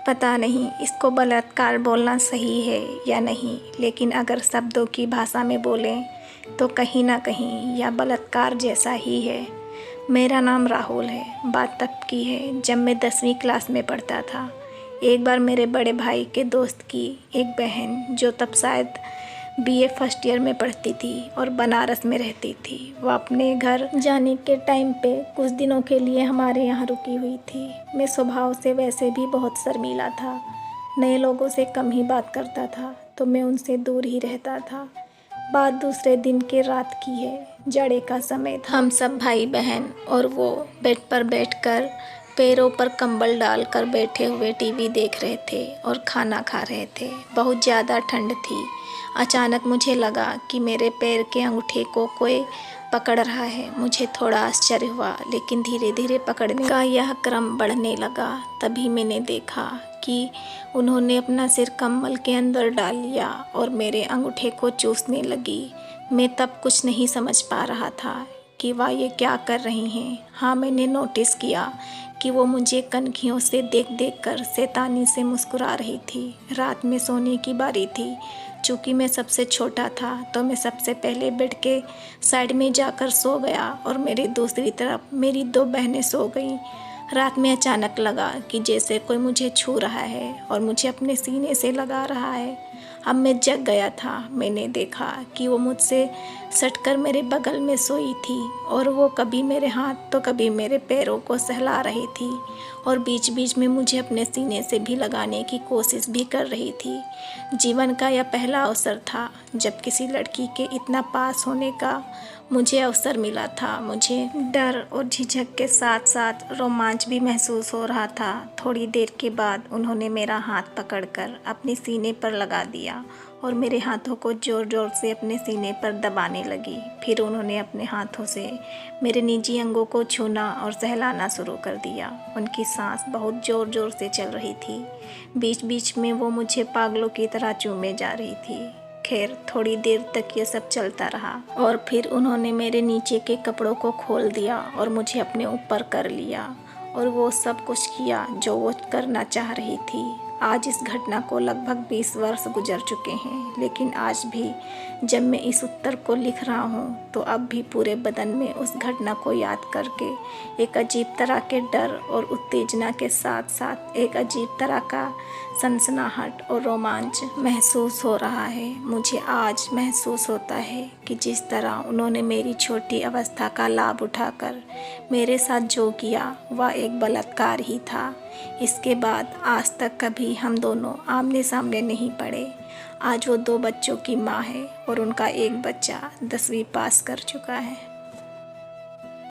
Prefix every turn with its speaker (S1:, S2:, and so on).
S1: पता नहीं इसको बलात्कार बोलना सही है या नहीं, लेकिन अगर शब्दों की भाषा में बोलें तो कहीं ना कहीं यह बलात्कार जैसा ही है। मेरा नाम राहुल है। बात तब की है जब मैं 10वीं क्लास में पढ़ता था। एक बार मेरे बड़े भाई के दोस्त की एक बहन, जो तब शायद बीए फर्स्ट ईयर में पढ़ती थी और बनारस में रहती थी, वह अपने घर जाने के टाइम पे कुछ दिनों के लिए हमारे यहाँ रुकी हुई थी। मैं स्वभाव से वैसे भी बहुत शर्मीला था, नए लोगों से कम ही बात करता था, तो मैं उनसे दूर ही रहता था। बात दूसरे दिन के रात की है। जाड़े का समय था। हम सब भाई बहन और वो बेड पर बैठकर पैरों पर कंबल डालकर बैठे हुए टीवी देख रहे थे और खाना खा रहे थे। बहुत ज़्यादा ठंड थी। अचानक मुझे लगा कि मेरे पैर के अंगूठे को कोई पकड़ रहा है। मुझे थोड़ा आश्चर्य हुआ, लेकिन धीरे धीरे पकड़ने का यह क्रम बढ़ने लगा। तभी मैंने देखा कि उन्होंने अपना सिर कंबल के अंदर डाल लिया और मेरे अंगूठे को चूसने लगी। मैं तब कुछ नहीं समझ पा रहा था कि वह ये क्या कर रही हैं। हाँ, मैंने नोटिस किया कि वो मुझे कनखियों से देख देख कर शैतानी से मुस्कुरा रही थी। रात में सोने की बारी थी। चूँकि मैं सबसे छोटा था तो मैं सबसे पहले बेड के साइड में जाकर सो गया और मेरी दूसरी तरफ मेरी 2 बहनें सो गईं। रात में अचानक लगा कि जैसे कोई मुझे छू रहा है और मुझे अपने सीने से लगा रहा है। अब मैं जग गया था। मैंने देखा कि वो मुझसे सटकर मेरे बगल में सोई थी और वो कभी मेरे हाथ तो कभी मेरे पैरों को सहला रही थी और बीच बीच में मुझे अपने सीने से भी लगाने की कोशिश भी कर रही थी। जीवन का यह पहला अवसर था जब किसी लड़की के इतना पास होने का मुझे अवसर मिला था। मुझे डर और झिझक के साथ साथ रोमांच भी महसूस हो रहा था। थोड़ी देर के बाद उन्होंने मेरा हाथ पकड़कर अपने सीने पर लगा दिया और मेरे हाथों को ज़ोर ज़ोर से अपने सीने पर दबाने लगी। फिर उन्होंने अपने हाथों से मेरे निजी अंगों को छूना और सहलाना शुरू कर दिया। उनकी सांस बहुत ज़ोर ज़ोर से चल रही थी। बीच बीच में वो मुझे पागलों की तरह चूमे जा रही थी। खैर, थोड़ी देर तक ये सब चलता रहा और फिर उन्होंने मेरे नीचे के कपड़ों को खोल दिया और मुझे अपने ऊपर कर लिया और वो सब कुछ किया जो वो करना चाह रही थी। आज इस घटना को लगभग 20 वर्ष गुजर चुके हैं, लेकिन आज भी जब मैं इस उत्तर को लिख रहा हूँ तो अब भी पूरे बदन में उस घटना को याद करके एक अजीब तरह के डर और उत्तेजना के साथ साथ एक अजीब तरह का सनसनाहट और रोमांच महसूस हो रहा है। मुझे आज महसूस होता है कि जिस तरह उन्होंने मेरी छोटी अवस्था का लाभ उठाकर मेरे साथ जो किया वह एक बलात्कार ही था। इसके बाद आज तक कभी हम दोनों आमने सामने नहीं पड़े। आज वो 2 बच्चों की माँ है और उनका एक बच्चा 10वीं पास कर चुका है।